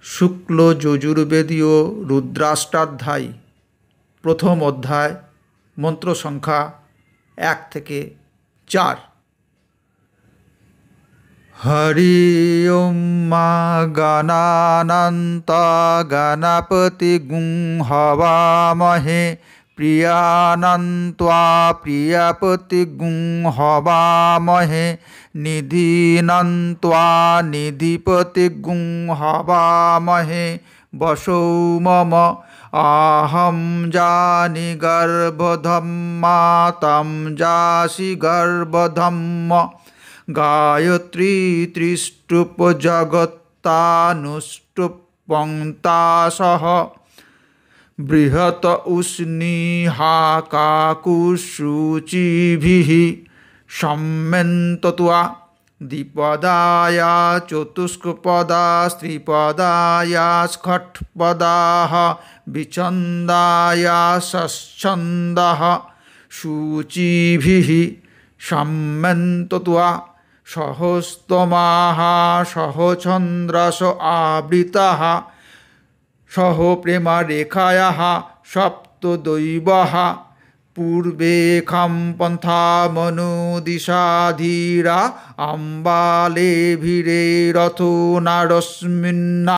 শুক্ল যজুর্বেদীয় রুদ্রাষ্টাধ্যায়ী প্রথম অধ্যায় মন্ত্র সংখ্যা 1 থেকে 4। হরি ওম মা গণানান্তা গণপতি গুং হবামহে প্রিয়ানন্ত্বা প্রিয়পতি গুং হবামহে নিধিনন্ত্বা নিধিপতি গুং হবামহে বসৌ মম आहं जानि गर्भधम्मा तं जासि गर्भधम्म गायत्री त्रिष्टुप जगत्तानुष्टुप पङ्क्तासः बृहत उष्णीहाकाकुशुचिभिः सम्यन्तत्वा द्विपदाया चतुष्पदा स्त्रिपदाया षट्पदाः विछन्दाया षच्छन्दः शुचिभिः सम्यन्तत्वा सहस्तमाः सहचन्द्रस आवृतः सह प्रेमरेखायाः सप्तदैवः पूर्वेखं पन्थामनुदिशा धीरा अम्बालेभिरेरथो नारस्मिन्ना